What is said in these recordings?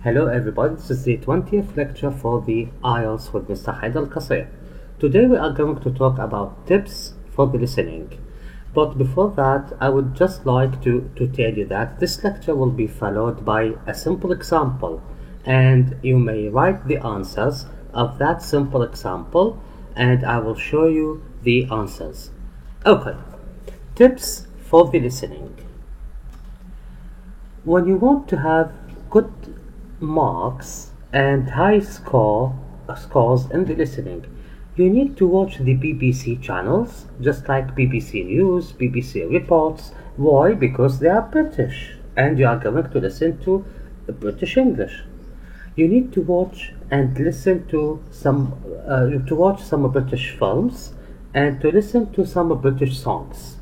Hello everybody, this is the 20th lecture for the IELTS with Mr. Haidar Al-Qasir. Today we are going to talk about tips for the listening. But before that, I would just like to tell you that this lecture will be followed by a simple example, and you may write the answers of that simple example and I will show you the answers. Okay, tips for the listening. When you want to have good marks and high scores in the listening, you need to watch the BBC channels, just like BBC News, BBC Reports. Why? Because they are British and you are going to listen to British English. You need to watch and listen to some British films and to listen to some British songs.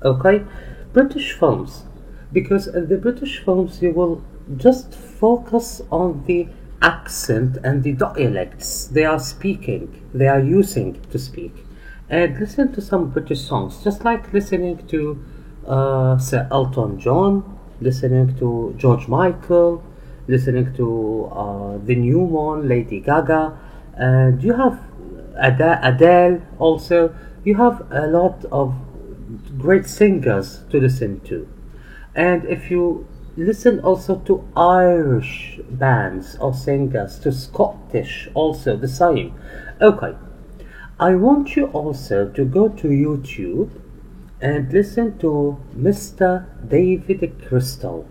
Okay, British films, because in the British films you will just focus on the accent and the dialects they are using to speak, and listen to some British songs, just like listening to Sir Elton John, listening to George Michael, listening to the new one, Lady Gaga, and you have Adele also. You have a lot of great singers to listen to. And if you listen also to Irish bands or singers, to Scottish also the same. Okay, I want you also to go to YouTube and listen to Mr. David Crystal.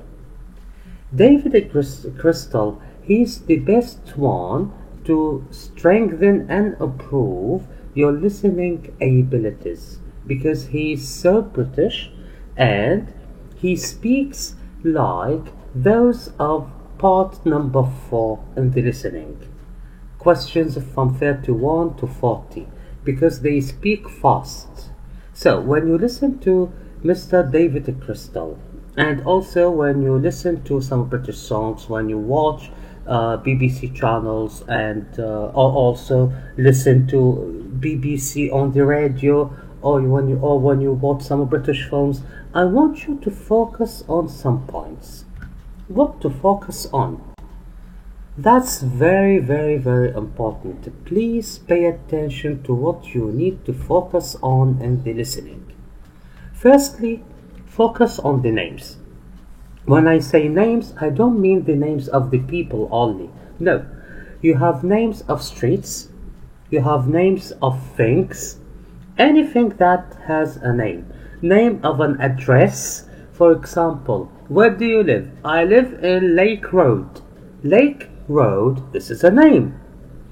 David Crystal, he's the best one to strengthen and improve your listening abilities, because he's so British and he speaks like those of part number 4 in the listening. Questions from 31 to 40, because they speak fast. So when you listen to Mr. David Crystal, and also when you listen to some British songs, when you watch BBC channels, and or also listen to BBC on the radio, or when you watch some British films, I want you to focus on some points. What to focus on? That's very, very, very important. Please pay attention to what you need to focus on in the listening. Firstly, focus on the names. When I say names, I don't mean the names of the people only. No, you have names of streets, you have names of things, anything that has a name of an address. For example, where do you live? I live in Lake Road. Lake Road, this is a name,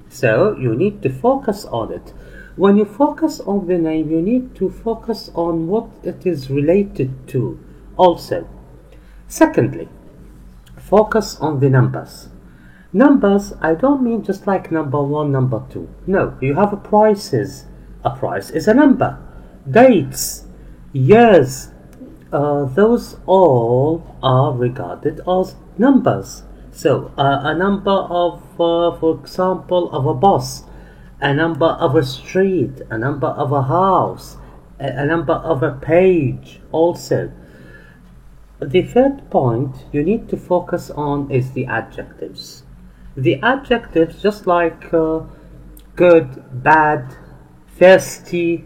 so you need to focus on it. When you focus on the name, you need to focus on what it is related to also. Secondly, focus on the numbers. Numbers, I don't mean just like number 1, number 2. No, you have prices. A price is a number. Dates, years, those all are regarded as numbers. So a number of, for example, of a bus, a number of a street, a number of a house, a number of a page also. The third point you need to focus on is the adjectives. The adjectives, just like good, bad, thirsty,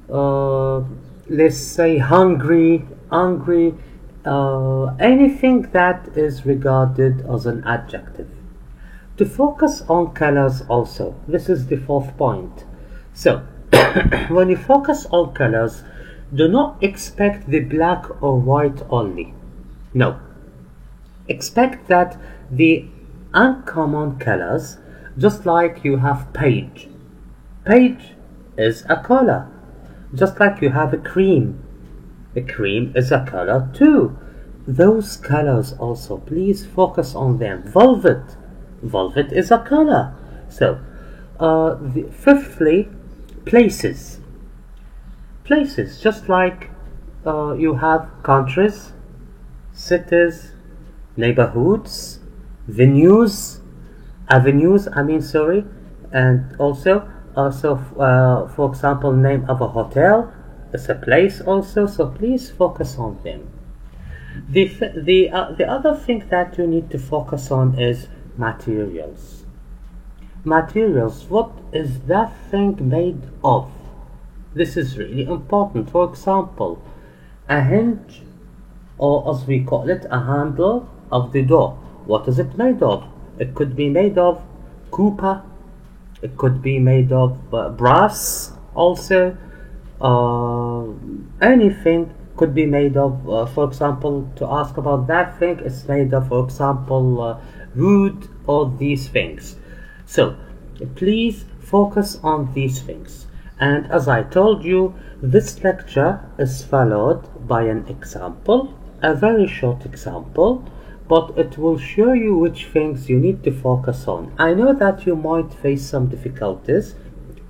let's say hungry, anything that is regarded as an adjective. To focus on colors also, this is the fourth point. So, when you focus on colors, do not expect the black or white only. No. Expect that the uncommon colors, just like you have page. Page is a color, just like you have a cream. A cream is a color too. Those colors also, please focus on them. Velvet, velvet is a color. So, fifthly, places. Places, just like you have countries, cities, neighborhoods, avenues, and also for example, name of a hotel is a place also, so please focus on them. The other thing that you need to focus on is materials. Materials, what is that thing made of? This is really important. For example, a hinge, or as we call it, a handle of the door. What is it made of? It could be made of copper, it could be made of brass also. Anything could be made of, for example, to ask about that thing, it's made of, for example, wood or these things. So please focus on these things. And as I told you, this lecture is followed by an example, a very short example, but it will show you which things you need to focus on. I know that you might face some difficulties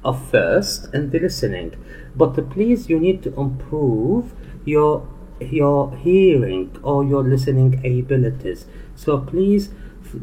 at first in the listening, but please, you need to improve your hearing or your listening abilities. So please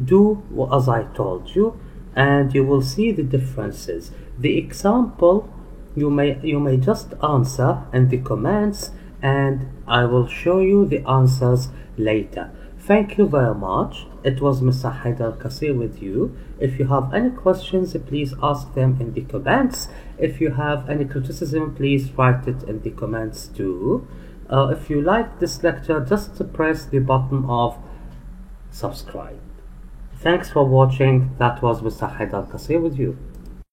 do as I told you, and you will see the differences. The example you may just answer in the comments, and I will show you the answers later. Thank you very much. It was Mr. Haidar Kasir with you. If you have any questions, please ask them in the comments. If you have any criticism, please write it in the comments too. If you like this lecture, just press the button of subscribe. Thanks for watching. That was Mr. Haidar Kasir with you.